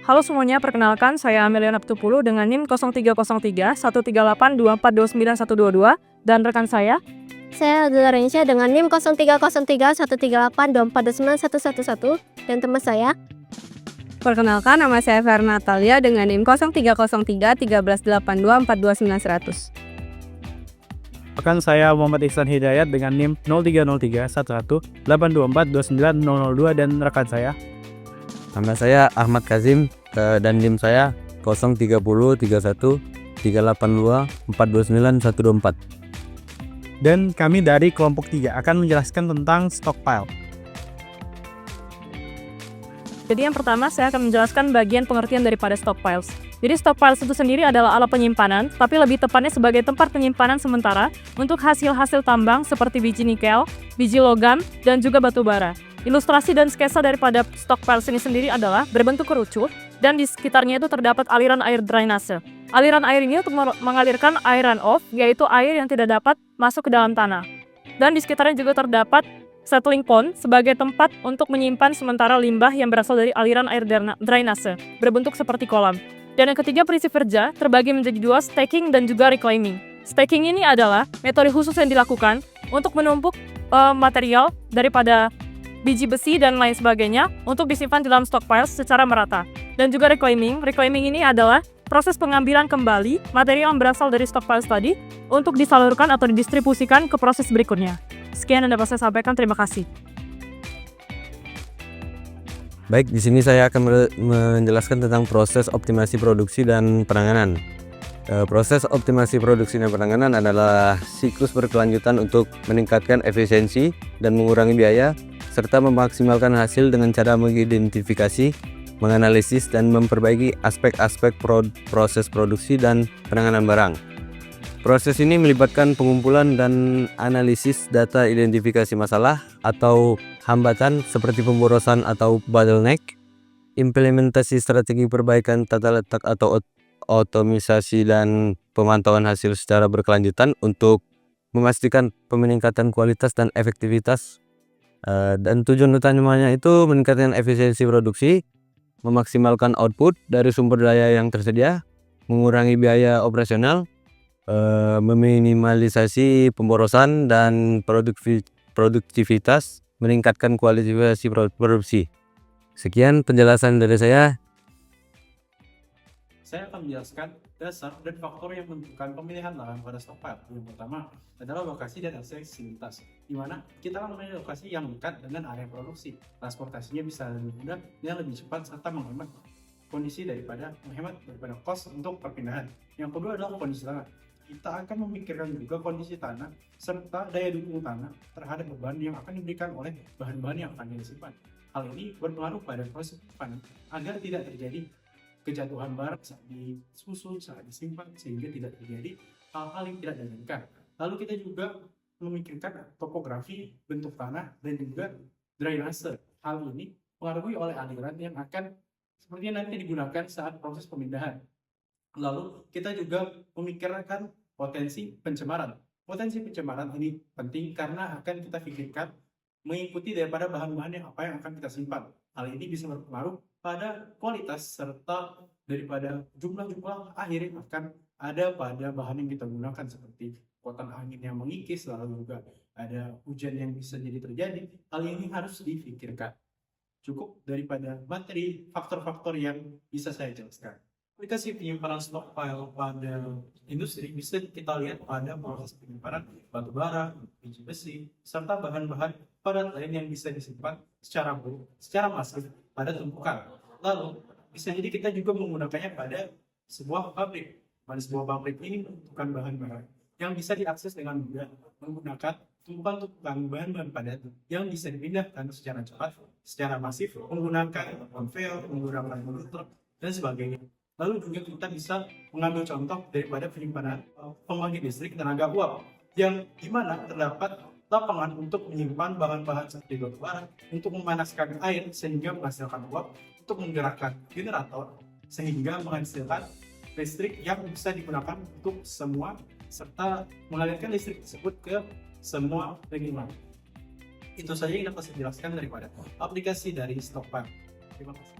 Halo semuanya, perkenalkan saya Amelia Naptupulu dengan NIM 0303 138 2429122 dan rekan saya. Saya Adela Rensya dengan NIM 0303 138 2429111 dan teman saya. Perkenalkan, nama saya Verna Natalia dengan NIM 0303 1382 42900. Rekan saya Muhammad Ihsan Hidayat dengan NIM 0303 11 824 29002 dan rekan saya. Nama saya Ahmad Kazim dan NIM saya 030 31 382 429 124. Dan kami dari kelompok 3 akan menjelaskan tentang stockpile. Jadi yang pertama saya akan menjelaskan bagian pengertian daripada stockpiles. Jadi stockpiles itu sendiri adalah alat penyimpanan, tapi lebih tepatnya sebagai tempat penyimpanan sementara untuk hasil-hasil tambang seperti biji nikel, biji logam, dan juga batu bara. Ilustrasi dan skesa daripada stockpiles ini sendiri adalah berbentuk kerucut dan di sekitarnya itu terdapat aliran air drainase. Aliran air ini untuk mengalirkan air runoff, yaitu air yang tidak dapat masuk ke dalam tanah. Dan di sekitarnya juga terdapat settling pond sebagai tempat untuk menyimpan sementara limbah yang berasal dari aliran air drainase, berbentuk seperti kolam. Dan yang ketiga, prinsip kerja terbagi menjadi dua, stacking dan juga reclaiming. Stacking ini adalah metode khusus yang dilakukan untuk menumpuk material daripada biji besi dan lain sebagainya untuk disimpan di dalam stockpiles secara merata. Dan juga reclaiming ini adalah proses pengambilan kembali material yang berasal dari stockpiles tadi untuk disalurkan atau didistribusikan ke proses berikutnya. Sekian yang dapat saya sampaikan, terima kasih. Baik, di sini saya akan menjelaskan tentang proses optimasi produksi dan penanganan. Proses optimasi produksi dan penanganan adalah siklus berkelanjutan untuk meningkatkan efisiensi dan mengurangi biaya, serta memaksimalkan hasil dengan cara mengidentifikasi, menganalisis, dan memperbaiki aspek-aspek proses produksi dan penanganan barang. Proses ini melibatkan pengumpulan dan analisis data identifikasi masalah atau hambatan seperti pemborosan atau bottleneck, implementasi strategi perbaikan tata letak atau otomisasi, dan pemantauan hasil secara berkelanjutan untuk memastikan peningkatan kualitas dan efektivitas. Dan tujuan utamanya itu meningkatkan efisiensi produksi, memaksimalkan output dari sumber daya yang tersedia, mengurangi biaya operasional, meminimalisasi pemborosan dan produktivitas, meningkatkan kualitas produksi. Sekian penjelasan dari saya. Saya akan menjelaskan dasar dan faktor yang menentukan pemilihan lahan pada stockpile. Yang pertama adalah lokasi dan aksesibilitas, di mana kita akan memilih lokasi yang dekat dengan area produksi. Transportasinya bisa lebih mudah dan lebih cepat serta menghemat cost untuk perpindahan. Yang kedua adalah kondisi tanah. Kita akan memikirkan juga kondisi tanah serta daya dukung tanah terhadap beban yang akan diberikan oleh bahan-bahan yang akan disimpan. Hal ini berpengaruh pada proses penyimpanan agar tidak terjadi kejatuhan barang saat disusun, saat disimpan, sehingga tidak terjadi hal-hal yang tidak diinginkan. Lalu kita juga memikirkan topografi, bentuk tanah, dan juga drainase. Hal ini pengaruhi oleh aliran yang akan sepertinya nanti digunakan saat proses pemindahan. Lalu kita juga memikirkan potensi pencemaran. Potensi pencemaran ini penting karena akan kita pikirkan mengikuti daripada bahan-bahan yang akan kita simpan. Hal ini bisa berpengaruh pada kualitas serta daripada jumlah air yang akan ada pada bahan yang kita gunakan, seperti kekuatan angin yang mengikis, lalu juga ada hujan yang bisa jadi terjadi. Hal ini harus difikirkan. Cukup daripada materi faktor-faktor yang bisa saya jelaskan. Aplikasi penyimpanan stockpile pada industri bisa kita lihat pada proses penyimpanan batu bara, biji besi, serta bahan-bahan padat lain yang bisa disimpan secara masif pada tumpukan. Lalu bisa jadi kita juga menggunakannya pada sebuah pabrik. Pada sebuah pabrik ini membutuhkan bahan-bahan yang bisa diakses dengan mudah menggunakan tumpukan bahan-bahan padat yang bisa dipindahkan secara cepat, secara masif, menggunakan konveyor, menggunakan mobil truk, dan sebagainya. Lalu juga kita bisa mengambil contoh daripada penyimpanan pembangkit listrik tenaga uap, yang dimana terdapat lapangan untuk menyimpan bahan-bahan seperti batu bara untuk memanaskan air sehingga menghasilkan uap untuk menggerakkan generator sehingga menghasilkan listrik yang bisa digunakan untuk semua serta mengalirkan listrik tersebut ke semua lingkungan. Itu saja yang dapat saya jelaskan daripada aplikasi dari stockpile. Terima kasih.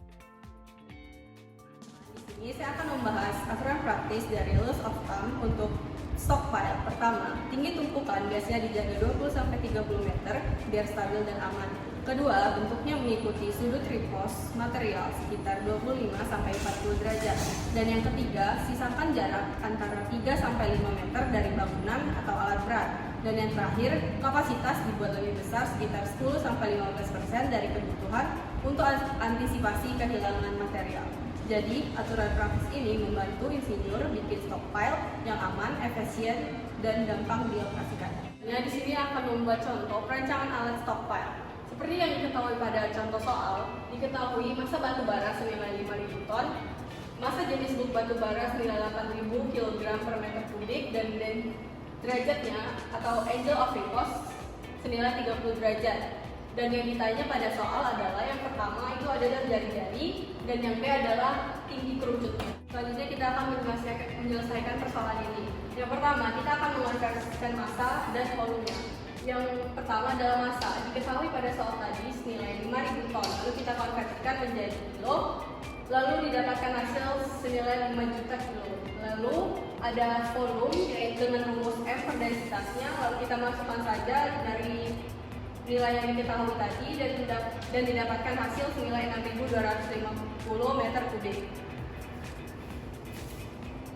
Ini saya akan membahas aturan praktis dari rules of thumb untuk stockpile. Pertama, tinggi tumpukan biasanya dijaga 20-30 meter biar stabil dan aman. Kedua, bentuknya mengikuti sudut repose material sekitar 25-40 derajat. Dan yang ketiga, sisakan jarak antara 3-5 meter dari bangunan atau alat berat. Dan yang terakhir, kapasitas dibuat lebih besar sekitar 10-15% dari kebutuhan untuk antisipasi kehilangan material. Jadi, aturan praktis ini membantu insinyur bikin stockpile yang aman, efisien, dan gampang dioperasikan. Nah, di sini akan membuat contoh perancangan alat stockpile. Seperti yang diketahui pada contoh soal, diketahui massa batu bara senilai 5.000 ton, massa jenis buk batu bara senilai 8.000 kg per meter kubik, dan derajatnya atau angle of repose senilai 30 derajat. Dan yang ditanya pada soal adalah yang pertama itu adalah jari-jari, dan yang B adalah tinggi kerucutnya. Selanjutnya kita akan menyelesaikan persoalan ini. Yang pertama, kita akan mengonversikan massa dan volumenya. Yang pertama adalah massa. Diketahui pada soal tadi senilai 5.000 ton, lalu kita konversikan menjadi kilo, lalu didapatkan hasil senilai 5 juta kilo. Lalu ada volume yaitu dengan rumus F per densitasnya, lalu kita masukkan saja dari nilai yang diketahui tadi dan didapatkan hasil senilai 6.250 meter kubik.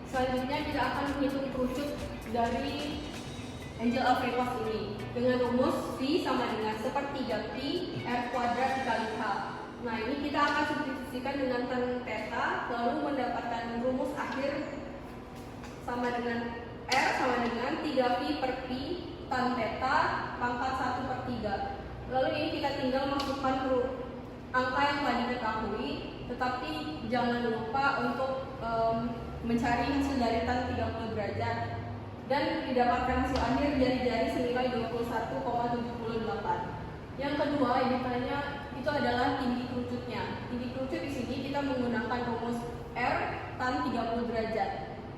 Selanjutnya kita akan menghitung kerucut dari angle of repose ini dengan rumus V sama dengan 1/3 Pi R kuadrat dikali H. Nah, ini kita akan substitusikan dengan tan theta, lalu mendapatkan rumus akhir sama dengan R sama dengan 3Pi per Pi tan theta pangkat 1/3. Lalu ini kita tinggal masukkan angka yang telah diketahui, tetapi jangan lupa untuk mencari hasil dari tan 30 derajat dan didapatkan hasil akhir jari-jari senilai 21,78. Yang kedua yang ditanya itu adalah tinggi kerucutnya. Tinggi kerucut di sini kita menggunakan rumus R tan 30 derajat.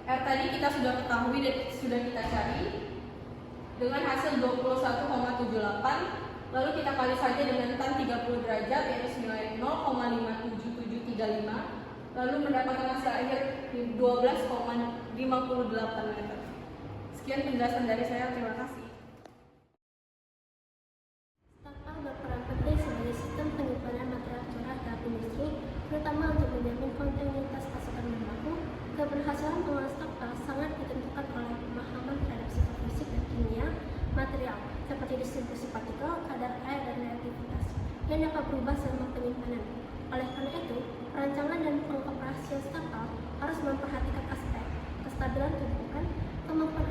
R tadi kita sudah ketahui dan sudah kita cari dengan hasil 21,78, lalu kita kali saja dengan tan 30 derajat yaitu senilai 0,57735, lalu mendapatkan hasil akhir 12,58 meter. Sekian penjelasan dari saya, terima kasih. Stockpile berperan penting sebagai sistem penyimpanan material curah dalam industri, terutama untuk menjamin kontinuitas pasokan bahan baku. Keberhasilan pengelola stockpile sangat ditentukan oleh pemahaman terhadap sifat fisik dan kimia material, seperti distribusi partikel, kadar air, dan reaktivitas, yang dapat berubah selama penyimpanan. Oleh karena itu, perancangan dan pengoperasian stockpile harus memperhatikan aspek kestabilan tumpukan, kemampuan